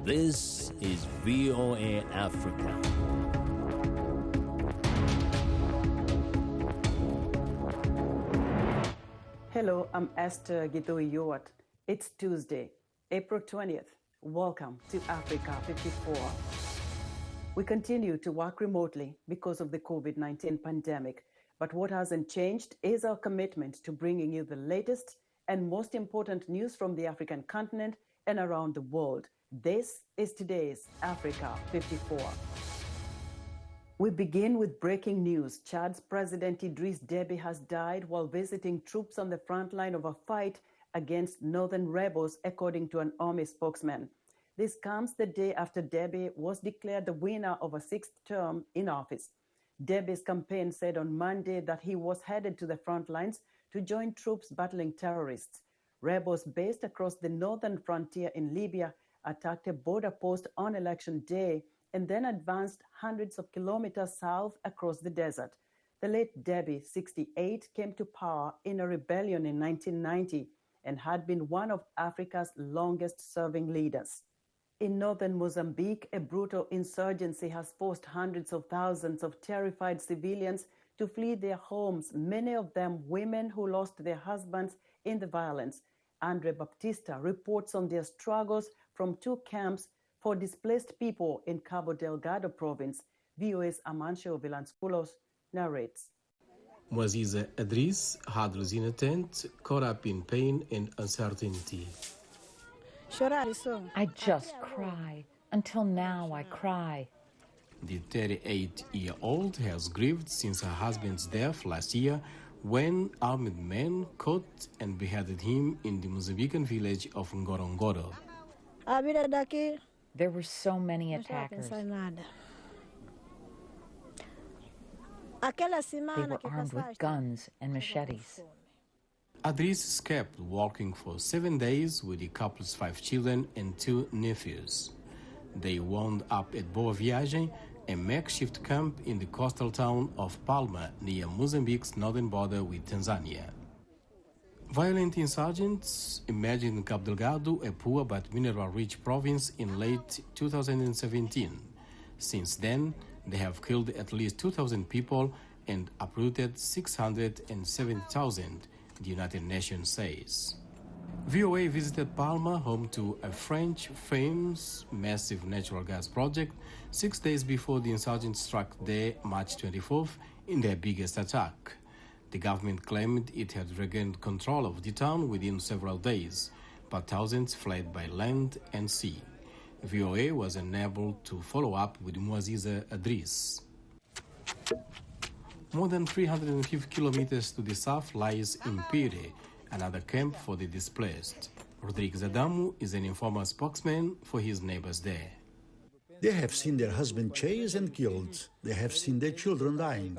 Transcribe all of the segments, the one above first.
This is VOA Africa. Hello, I'm Esther Githui-Ewart. It's Tuesday, April 20th. Welcome to Africa 54. We continue to work remotely because of the COVID-19 pandemic, but what hasn't changed is our commitment to bringing you the latest and most important news from the African continent and around the world. This is today's Africa 54. We begin with breaking news. Chad's President Idriss Deby has died while visiting troops on the front line of a fight against northern rebels, according to an army spokesman. This comes the day after Deby was declared the winner of a sixth term in office. Deby's campaign said on Monday that he was headed to the front lines to join troops battling terrorists. Rebels based across the northern frontier in Libya attacked a border post on election day and then advanced hundreds of kilometers south across the desert. The late Deby, 68, came to power in a rebellion in 1990 and had been one of Africa's longest-serving leaders. In northern Mozambique, a brutal insurgency has forced hundreds of thousands of terrified civilians to flee their homes, many of them women who lost their husbands in the violence. Andre Baptista reports on their struggles from two camps for displaced people in Cabo Delgado province. VOA's Amancio Villansculos narrates. Muaziza Adrisse huddles in a tent, caught up in pain and uncertainty. I just cry. Until now, I cry. The 38-year-old has grieved since her husband's death last year when armed men caught and beheaded him in the Mozambican village of Ngorongoro. There were so many attackers. They were armed with guns and machetes. Adrisse escaped, walking for 7 days with the couple's 5 children and 2 nephews. They wound up at Boa Viagem, a makeshift camp in the coastal town of Palma, near Mozambique's northern border with Tanzania. Violent insurgents emerged in Cabo Delgado, a poor but mineral-rich province, in late 2017. Since then, they have killed at least 2,000 people and uprooted 670,000, the United Nations says. VOA visited Palma, home to a French firm's massive natural gas project, 6 days before the insurgents struck there, March 24th, in their biggest attack. The government claimed it had regained control of the town within several days, but thousands fled by land and sea. VOA was unable to follow up with Muaziza Adrisse. More than 350 kilometers to the south lies IMPIRE, another camp for the displaced. Rodrigues Adamo is an informal spokesman for his neighbors there. They have seen their husband chased and killed. They have seen their children dying.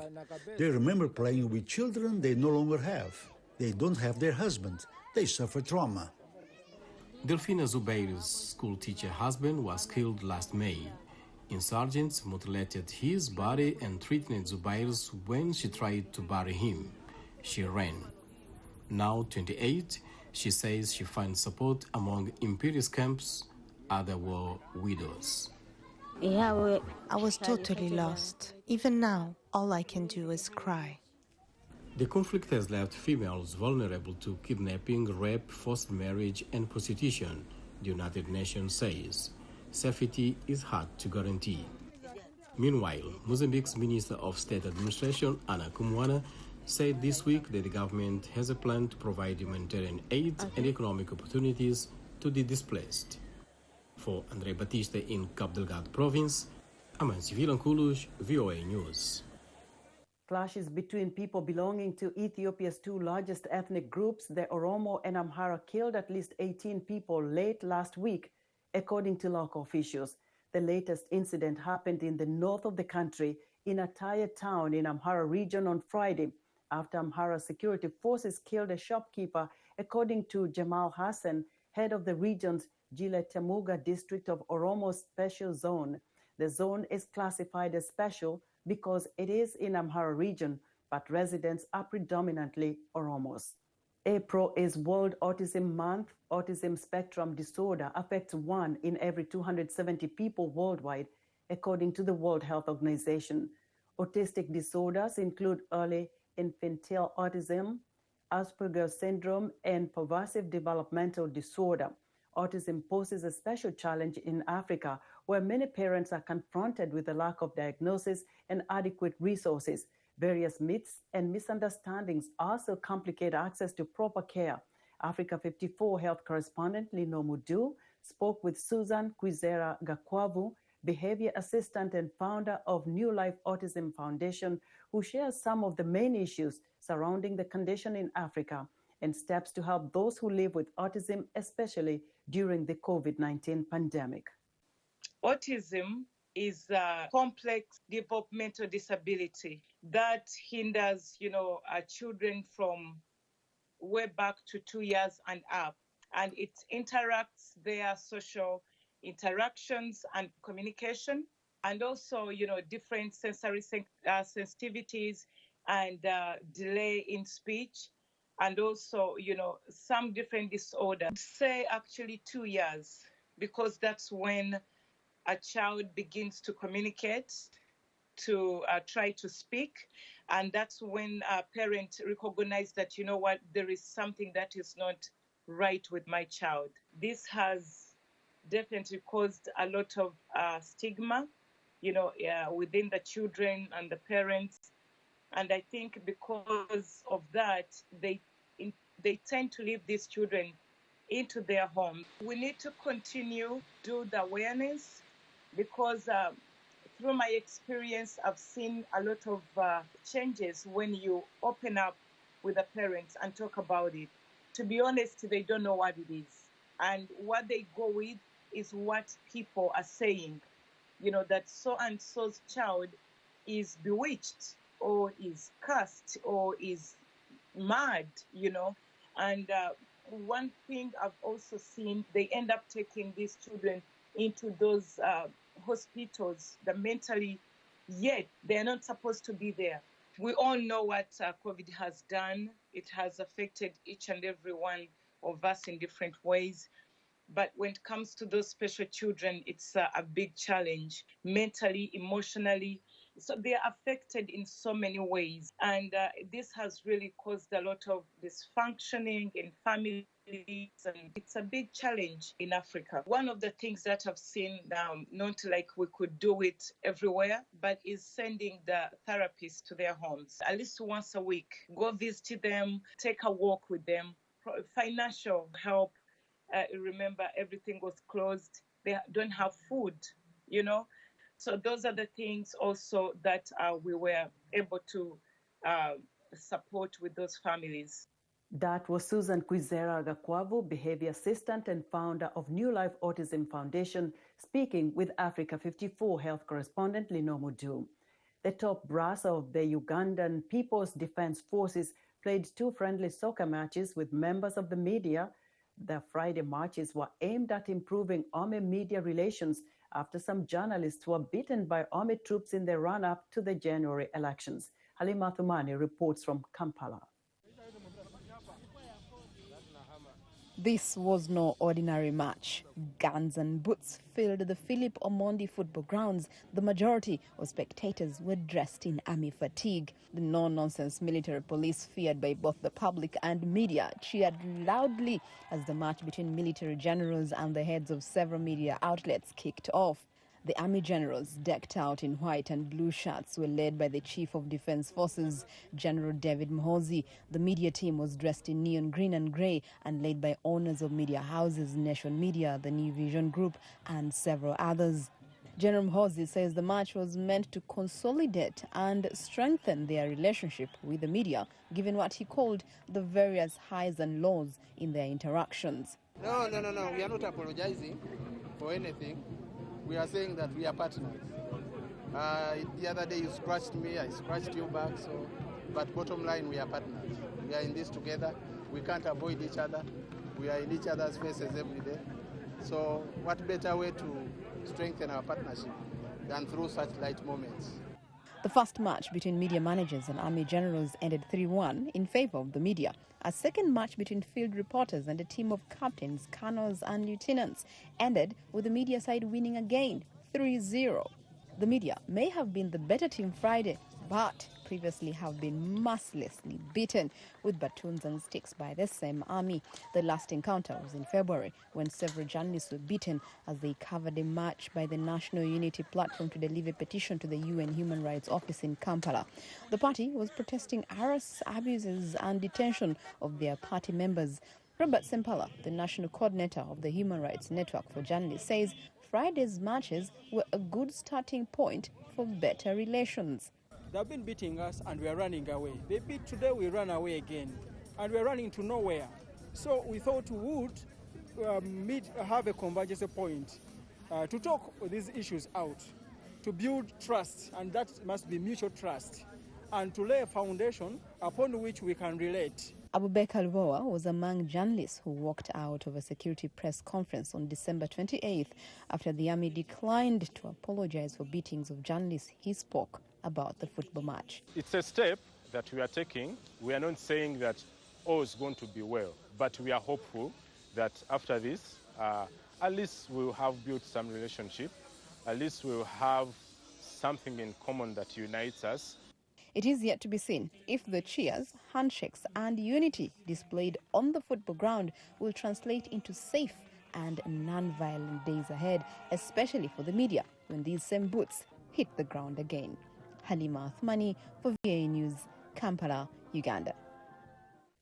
They remember playing with children they no longer have. They don't have their husband. They suffer trauma. Delfina Zubaire's school-teacher husband was killed last May. Insurgents mutilated his body and threatened Zubaire's when she tried to bury him. She ran. Now 28, she says she finds support among IMPIRE's camps. Others were widows. I was totally lost. Even now, all I can do is cry. The conflict has left females vulnerable to kidnapping, rape, forced marriage, and prostitution, the United Nations says. Safety is hard to guarantee. Meanwhile, Mozambique's Minister of State Administration, Ana Commodore, said this week that the government has a plan to provide humanitarian aid and economic opportunities to the displaced. For Andre Batista in Cabo Delgado province, Amancio Villansculos, VOA News. Clashes between people belonging to Ethiopia's two largest ethnic groups, the Oromo and Amhara, killed at least 18 people late last week, according to local officials. The latest incident happened in the north of the country, in a tired town in Amhara region on Friday, after Amhara security forces killed a shopkeeper, according to Jamal Hassan, head of the region's Giletemuga district of Oromo's special zone. The zone is classified as special because it is in Amhara region, but residents are predominantly Oromos. April is World Autism Month. Autism spectrum disorder affects 1 in every 270 people worldwide, according to the World Health Organization. Autistic disorders include early infantile autism, Asperger's syndrome, and pervasive developmental disorder. Autism poses a special challenge in Africa, where many parents are confronted with a lack of diagnosis and adequate resources. Various myths and misunderstandings also complicate access to proper care. Africa 54 health correspondent Lino Mudu spoke with Susan Kwizera-Gakwavu, behavior assistant and founder of New Life Autism Foundation, who shares some of the main issues surrounding the condition in Africa and steps to help those who live with autism, especially during the COVID-19 pandemic. Autism is a complex developmental disability that hinders, children from way back to 2 years and up. And it interrupts their social interactions and communication, and also, different sensory sensitivities and delay in speech, and also, some different disorders. I'd say actually 2 years, because that's when a child begins to communicate, to try to speak, and that's when a parent recognizes that, there is something that is not right with my child. This has definitely caused a lot of stigma, within the children and the parents. And I think because of that, they tend to leave these children into their home. We need to continue do the awareness, because through my experience, I've seen a lot of changes when you open up with the parents and talk about it. To be honest, they don't know what it is. And what they go with is what people are saying, that so-and-so's child is bewitched or is cursed or is mad, And one thing I've also seen, they end up taking these children into those hospitals that mentally, yet they're not supposed to be there. We all know what COVID has done. It has affected each and every one of us in different ways. But when it comes to those special children, it's a big challenge, mentally, emotionally. So they are affected in so many ways. And this has really caused a lot of dysfunctioning in families. And it's a big challenge in Africa. One of the things that I've seen now, not like we could do it everywhere, but is sending the therapists to their homes at least once a week. Go visit them, take a walk with them, financial help. Remember, everything was closed. They don't have food, So those are the things also that we were able to support with those families. That was Susan Kwizera-Gakwavu, behavior assistant and founder of New Life Autism Foundation, speaking with Africa 54 health correspondent Lino Mudu. The top brass of the Ugandan People's Defense Forces played 2 friendly soccer matches with members of the media. The Friday matches were aimed at improving army media relations after some journalists were beaten by army troops in the run-up to the January elections. Halima Thumani reports from Kampala. This was no ordinary match. Guns and boots filled the Philip Omondi football grounds. The majority of spectators were dressed in army fatigue. The no-nonsense military police, feared by both the public and media, cheered loudly as the match between military generals and the heads of several media outlets kicked off. The army generals, decked out in white and blue shirts, were led by the Chief of Defense Forces, General David Muhozi. The media team was dressed in neon green and grey and led by owners of media houses, Nation Media, the New Vision Group, and several others. General Muhozi says the match was meant to consolidate and strengthen their relationship with the media, given what he called the various highs and lows in their interactions. No. We are not apologizing for anything. We are saying that we are partners. The other day you scratched me, I scratched you back. But bottom line, we are partners. We are in this together. We can't avoid each other. We are in each other's faces every day. So what better way to strengthen our partnership than through such light moments? The first match between media managers and army generals ended 3-1 in favor of the media. A second match between field reporters and a team of captains, colonels and lieutenants ended with the media side winning again, 3-0. The media may have been the better team Friday, but previously have been mercilessly beaten with batons and sticks by the same army. The last encounter was in February when several journalists were beaten as they covered a march by the National Unity Platform to deliver a petition to the UN Human Rights Office in Kampala. The party was protesting arrests, abuses and detention of their party members. Robert Sempala, the national coordinator of the Human Rights Network for Journalists, says Friday's marches were a good starting point for better relations. They've been beating us and we are running away. They beat today, we run away again. And we are running to nowhere. So we thought we would have a convergence point to talk these issues out, to build trust, and that must be mutual trust, and to lay a foundation upon which we can relate. Abubakar Lubowa was among journalists who walked out of a security press conference on December 28th after the army declined to apologize for beatings of journalists. He spoke about the football match. It's a step that we are taking. We are not saying that all is going to be well, but we are hopeful that after this, at least we'll have built some relationship, at least we'll have something in common that unites us. It is yet to be seen if the cheers, handshakes and unity displayed on the football ground will translate into safe and non-violent days ahead, especially for the media when these same boots hit the ground again. Halima Athmani for VA News, Kampala, Uganda.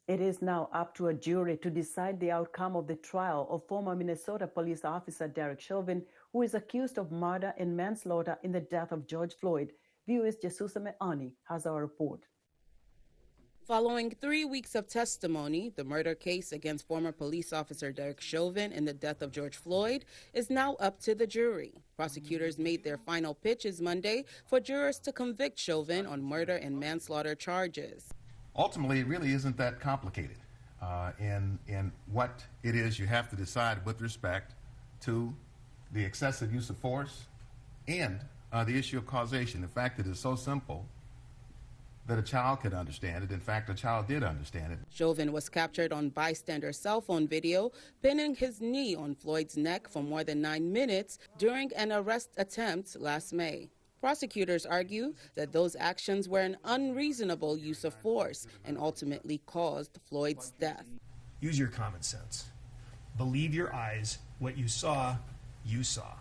It is now up to a jury to decide the outcome of the trial of former Minnesota police officer Derek Chauvin, who is accused of murder and manslaughter in the death of George Floyd. VOA's Jesusame Ani has our report. Following 3 weeks of testimony, the murder case against former police officer Derek Chauvin in the death of George Floyd is now up to the jury. Prosecutors made their final pitches Monday for jurors to convict Chauvin on murder and manslaughter charges. Ultimately, it really isn't that complicated in what it is you have to decide with respect to the excessive use of force and the issue of causation. In fact, it is so simple that a child could understand it. In fact, a child did understand it. Chauvin was captured on bystander cell phone video, pinning his knee on Floyd's neck for more than 9 minutes during an arrest attempt last May. Prosecutors argue that those actions were an unreasonable use of force and ultimately caused Floyd's death. Use your common sense. Believe your eyes. What you saw, you saw.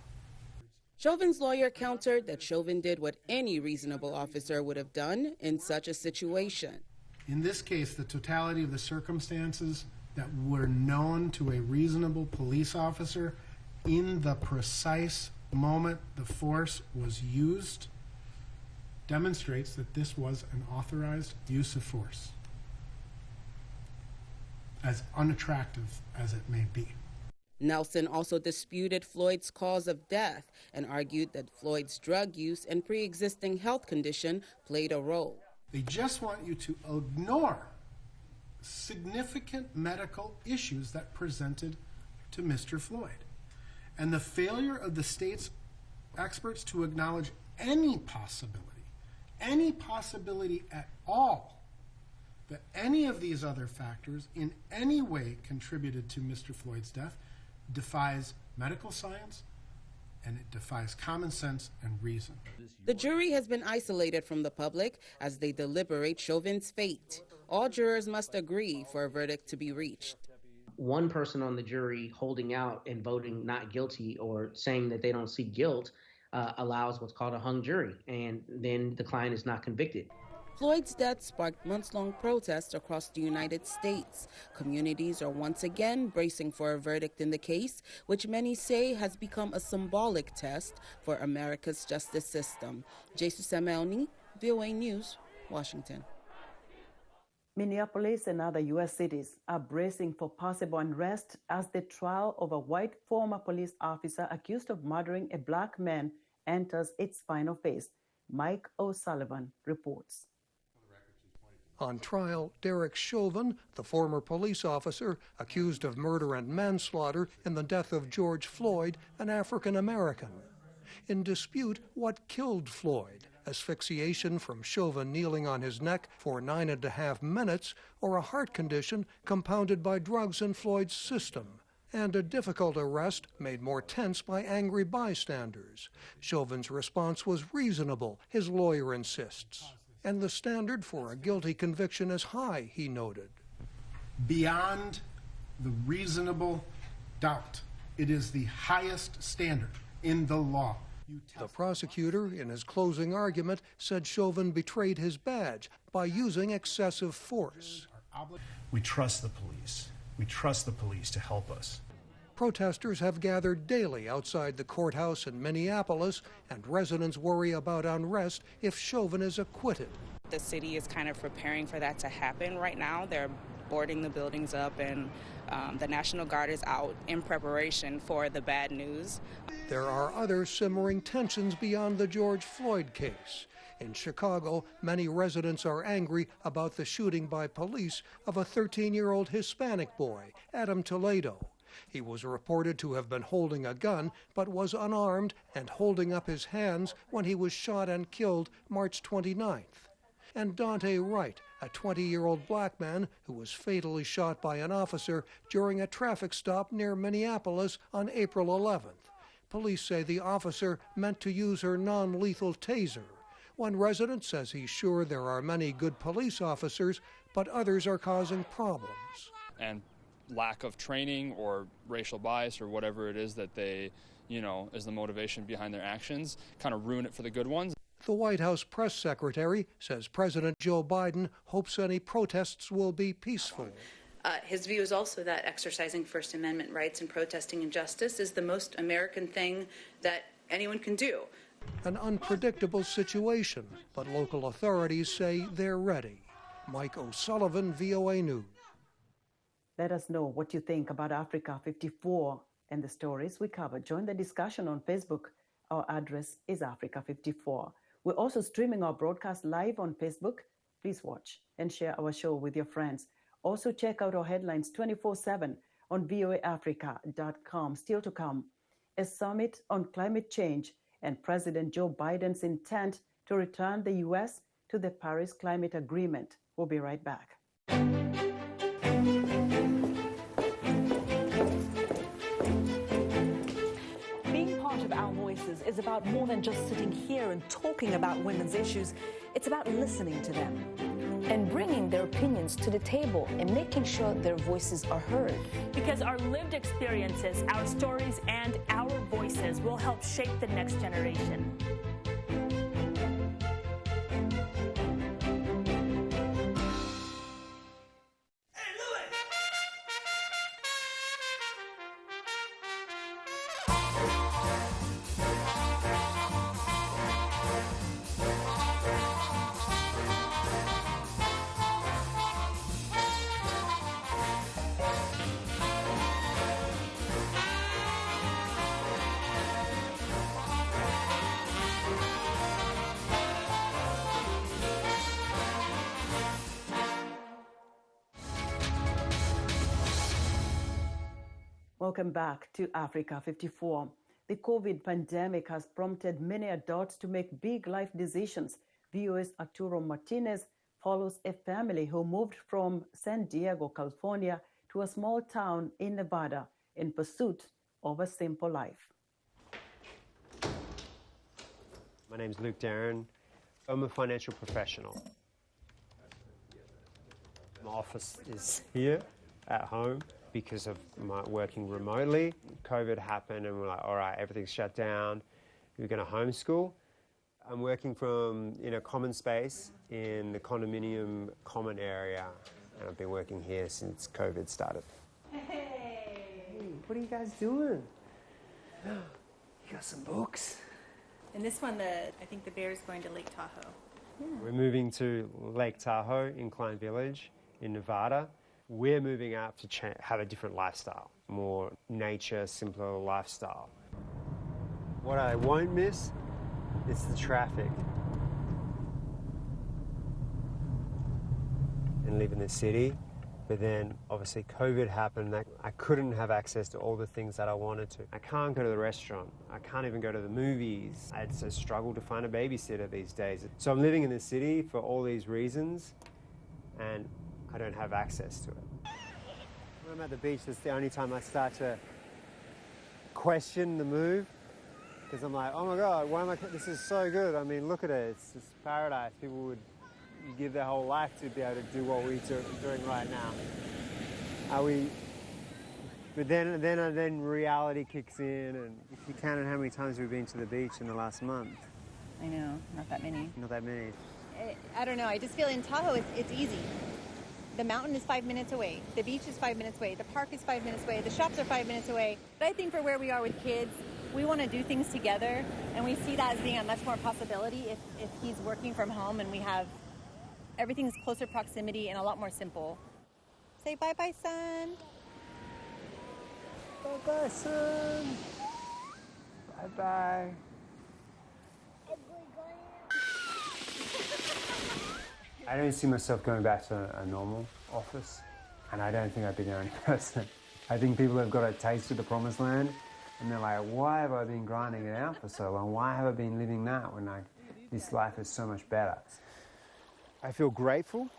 Chauvin's lawyer countered that Chauvin did what any reasonable officer would have done in such a situation. In this case, the totality of the circumstances that were known to a reasonable police officer in the precise moment the force was used demonstrates that this was an authorized use of force, as unattractive as it may be. Nelson also disputed Floyd's cause of death and argued that Floyd's drug use and pre-existing health condition played a role. They just want you to ignore significant medical issues that presented to Mr. Floyd. And the failure of the state's experts to acknowledge any possibility at all, that any of these other factors in any way contributed to Mr. Floyd's death defies medical science, and it defies common sense and reason. The jury has been isolated from the public as they deliberate Chauvin's fate. All jurors must agree for a verdict to be reached. One person on the jury holding out and voting not guilty or saying that they don't see guilt allows what's called a hung jury, and then the client is not convicted. Floyd's death sparked months-long protests across the United States. Communities are once again bracing for a verdict in the case, which many say has become a symbolic test for America's justice system. Jesus Amelni, VOA News, Washington. Minneapolis and other U.S. cities are bracing for possible unrest as the trial of a white former police officer accused of murdering a black man enters its final phase. Mike O'Sullivan reports. On trial, Derek Chauvin, the former police officer accused of murder and manslaughter in the death of George Floyd, an African American. In dispute, what killed Floyd asphyxiation from Chauvin kneeling on his neck for 9.5 minutes, or a heart condition compounded by drugs in Floyd's system, and a difficult arrest made more tense by angry bystanders. Chauvin's response was reasonable, his lawyer insists. And the standard for a guilty conviction is high, he noted. Beyond the reasonable doubt, it is the highest standard in the law. The prosecutor, in his closing argument, said Chauvin betrayed his badge by using excessive force. We trust the police. We trust the police to help us. Protesters have gathered daily outside the courthouse in Minneapolis, and residents worry about unrest if Chauvin is acquitted. The city is kind of preparing for that to happen right now. They're boarding the buildings up, and the National Guard is out in preparation for the bad news. There are other simmering tensions beyond the George Floyd case. In Chicago, many residents are angry about the shooting by police of a 13-year-old Hispanic boy, Adam Toledo. He was reported to have been holding a gun, but was unarmed and holding up his hands when he was shot and killed March 29th. And Dante Wright, a 20-year-old black man who was fatally shot by an officer during a traffic stop near Minneapolis on April 11th. Police say the officer meant to use her non-lethal taser. One resident says he's sure there are many good police officers, but others are causing problems. And lack of training or racial bias or whatever it is that they, is the motivation behind their actions, kind of ruin it for the good ones. The White House press secretary says President Joe Biden hopes any protests will be peaceful. His view is also that exercising First Amendment rights and protesting injustice is the most American thing that anyone can do. An unpredictable situation, but local authorities say they're ready. Mike O'Sullivan, VOA News. Let us know what you think about Africa 54 and the stories we cover. Join the discussion on Facebook. Our address is Africa 54. We're also streaming our broadcast live on Facebook. Please watch and share our show with your friends. Also check out our headlines 24/7 on voaafrica.com. Still to come, a summit on climate change and President Joe Biden's intent to return the U.S. to the Paris Climate Agreement. We'll be right back. Is about more than just sitting here and talking about women's issues. It's about listening to them and bringing their opinions to the table and making sure their voices are heard. Because our lived experiences, our stories, and our voices will help shape the next generation. Welcome back to Africa 54. The COVID pandemic has prompted many adults to make big life decisions. VOA's Arturo Martinez follows a family who moved from San Diego, California, to a small town in Nevada in pursuit of a simple life. My name is Luke Derrin. I'm a financial professional. My office is here at home. Because of my working remotely. COVID happened and we're like, all right, everything's shut down. We're going to homeschool. I'm working from in a common space in the condominium common area. And I've been working here since COVID started. Hey, what are you guys doing? You got some books. And this one, I think the bear's going to Lake Tahoe. Yeah. We're moving to Lake Tahoe in Klein Village in Nevada. We're moving out to have a different lifestyle, more nature, simpler lifestyle. What I won't miss is the traffic. And live in the city But then obviously COVID happened. I couldn't have access to all the things that I wanted to. I can't go to the restaurant. I can't even go to the movies. It's a struggle to find a babysitter these days. So I'm living in the city for all these reasons, and I don't have access to it. When I'm at the beach, that's the only time I start to question the move, because I'm like, oh my God, this is so good. I mean, look at it. It's just paradise. People would give their whole life to be able to do what we're doing right now. But then reality kicks in, and if you counted how many times we've been to the beach in the last month. I know, not that many. Not that many. I don't know, I just feel in Tahoe it's easy. The mountain is 5 minutes away, the beach is 5 minutes away, the park is 5 minutes away, the shops are 5 minutes away. But I think for where we are with kids, we want to do things together, and we see that as being a much more possibility if he's working from home and we have everything's closer proximity and a lot more simple. Say bye-bye, son. Bye-bye, son. Bye-bye. I don't see myself going back to a normal office, and I don't think I'd be the only person. I think people have got a taste of the promised land, and they're like, why have I been grinding it out for so long? Why have I been living that when this life is so much better? I feel grateful.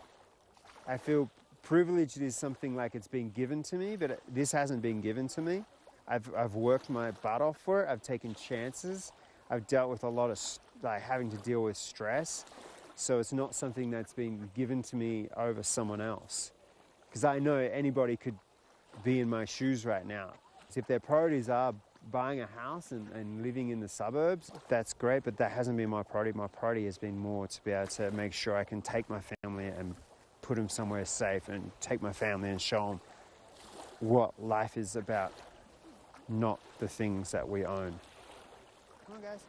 I feel privileged is something like it's been given to me, but this hasn't been given to me. I've worked my butt off for it. I've taken chances. I've dealt with a lot of having to deal with stress. So it's not something that's been given to me over someone else. Because I know anybody could be in my shoes right now. So if their priorities are buying a house and living in the suburbs, that's great, but that hasn't been my priority. My priority has been more to be able to make sure I can take my family and put them somewhere safe, and take my family and show them what life is about, not the things that we own. Come on, guys.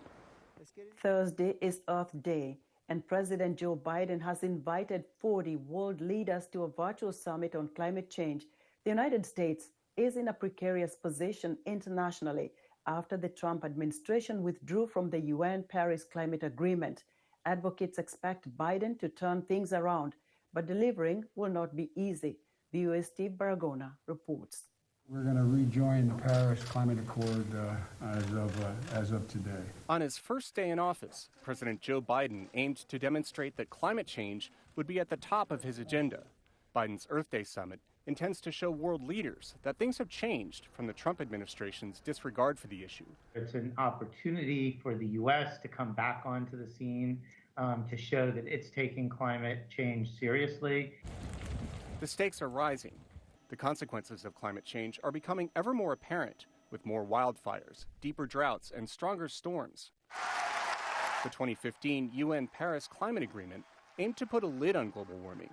Let's get it. Thursday is Earth Day, and President Joe Biden has invited 40 world leaders to a virtual summit on climate change. The United States is in a precarious position internationally after the Trump administration withdrew from the UN Paris Climate Agreement. Advocates expect Biden to turn things around, but delivering will not be easy. VOA's Steve Baragona reports. We're going to rejoin the Paris Climate Accord as of today. On his first day in office, President Joe Biden aimed to demonstrate that climate change would be at the top of his agenda. Biden's Earth Day summit intends to show world leaders that things have changed from the Trump administration's disregard for the issue. It's an opportunity for the U.S. to come back onto the scene, to show that it's taking climate change seriously. The stakes are rising. The consequences of climate change are becoming ever more apparent, with more wildfires, deeper droughts, and stronger storms. The 2015 UN Paris Climate Agreement aimed to put a lid on global warming,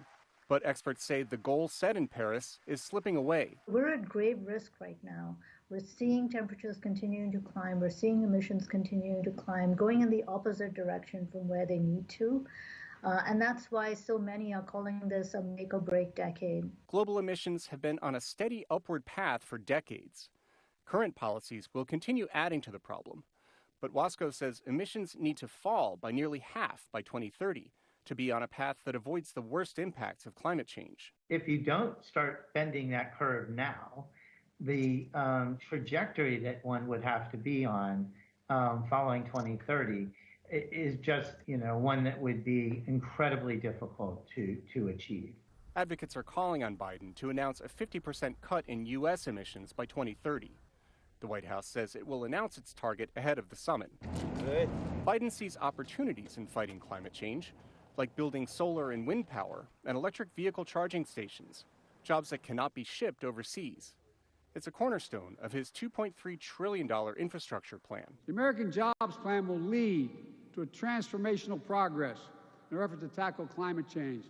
but experts say the goal set in Paris is slipping away. We're at grave risk right now. We're seeing temperatures continuing to climb. We're seeing emissions continuing to climb, going in the opposite direction from where they need to. And that's why so many are calling this a make or break decade. Global emissions have been on a steady upward path for decades. Current policies will continue adding to the problem. But Waskow says emissions need to fall by nearly half by 2030 to be on a path that avoids the worst impacts of climate change. If you don't start bending that curve now, the trajectory that one would have to be on following 2030 is just, one that would be incredibly difficult to achieve. Advocates are calling on Biden to announce a 50% cut in U.S. emissions by 2030. The White House says it will announce its target ahead of the summit. Good. Biden sees opportunities in fighting climate change, like building solar and wind power and electric vehicle charging stations, jobs that cannot be shipped overseas. It's a cornerstone of his $2.3 trillion infrastructure plan. The American Jobs Plan will lead to a transformational progress in our effort to tackle climate change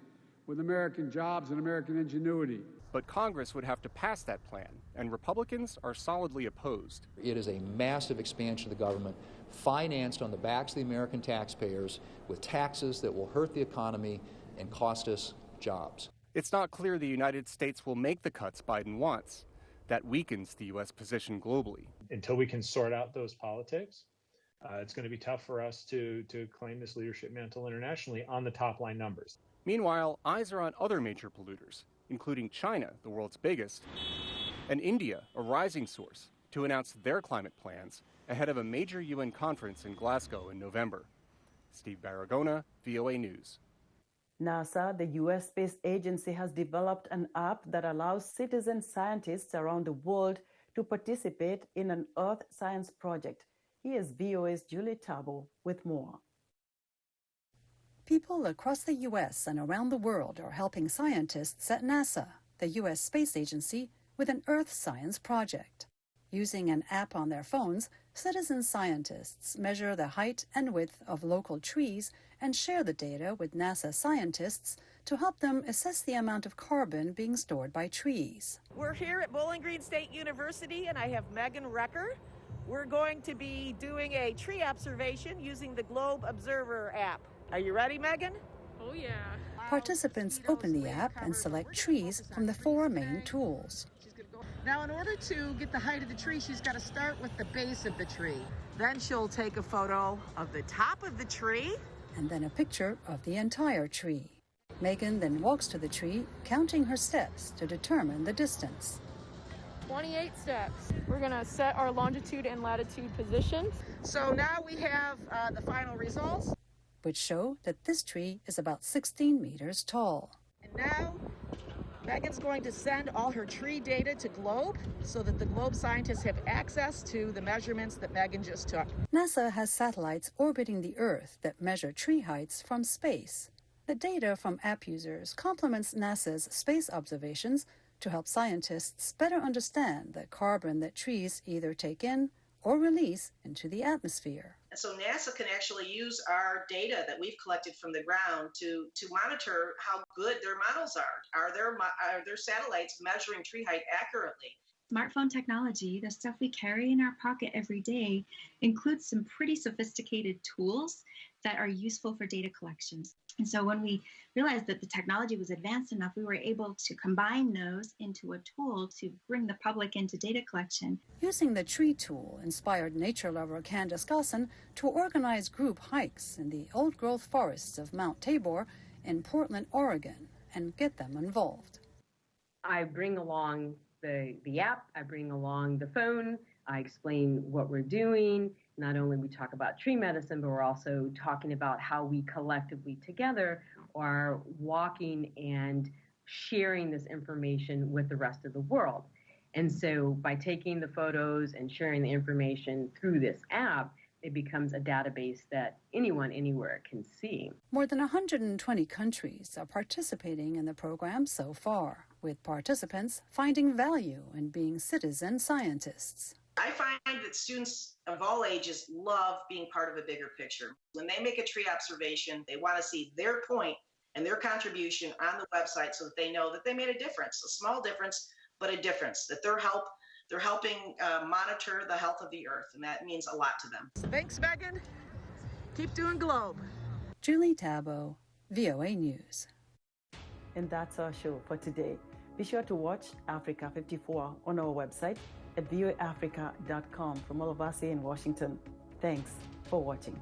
with American jobs and American ingenuity. But Congress would have to pass that plan, and Republicans are solidly opposed. It is a massive expansion of the government, financed on the backs of the American taxpayers with taxes that will hurt the economy and cost us jobs. It's not clear the United States will make the cuts Biden wants. That weakens the U.S. position globally. Until we can sort out those politics, it's going to be tough for us to claim this leadership mantle internationally on the top line numbers. Meanwhile, eyes are on other major polluters, including China, the world's biggest, and India, a rising source, to announce their climate plans ahead of a major UN conference in Glasgow in November. Steve Baragona, VOA News. NASA, the U.S. space agency, has developed an app that allows citizen scientists around the world to participate in an Earth science project. Here's VOA's Julie Tabo with more. People across the U.S. and around the world are helping scientists at NASA, the U.S. space agency, with an Earth science project. Using an app on their phones, citizen scientists measure the height and width of local trees and share the data with NASA scientists to help them assess the amount of carbon being stored by trees. We're here at Bowling Green State University, and I have Megan Recker. We're going to be doing a tree observation using the Globe Observer app. Are you ready, Megan? Oh, yeah. Participants open the app and select trees from the 4 main tools. Now, in order to get the height of the tree, she's got to start with the base of the tree. Then she'll take a photo of the top of the tree. And then a picture of the entire tree. Megan then walks to the tree, counting her steps to determine the distance. 28 steps. We're going to set our longitude and latitude positions. So now we have the final results, which show that this tree is about 16 meters tall. And now Megan's going to send all her tree data to Globe so that the Globe scientists have access to the measurements that Megan just took. NASA has satellites orbiting the Earth that measure tree heights from space. The data from app users complements NASA's space observations to help scientists better understand the carbon that trees either take in or release into the atmosphere. And so NASA can actually use our data that we've collected from the ground to monitor how good their models are. Are their satellites measuring tree height accurately? Smartphone technology, the stuff we carry in our pocket every day, includes some pretty sophisticated tools that are useful for data collection. And so when we realized that the technology was advanced enough, we were able to combine those into a tool to bring the public into data collection. Using the tree tool inspired nature lover Candace Gosson to organize group hikes in the old-growth forests of Mount Tabor in Portland, Oregon, and get them involved. I bring along the app, I bring along the phone, I explain what we're doing. Not only we talk about tree medicine, but we're also talking about how we collectively together are walking and sharing this information with the rest of the world. And so by taking the photos and sharing the information through this app, it becomes a database that anyone anywhere can see. More than 120 countries are participating in the program so far, with participants finding value in being citizen scientists. I find that students of all ages love being part of a bigger picture. When they make a tree observation, they want to see their point and their contribution on the website so that they know that they made a difference, a small difference, but a difference, that they're helping monitor the health of the earth, and that means a lot to them. Thanks, Megan. Keep doing Globe. Julie Tabo, VOA News. And that's our show for today. Be sure to watch Africa 54 on our website at voaafrica.com. From all of us here in Washington, thanks for watching.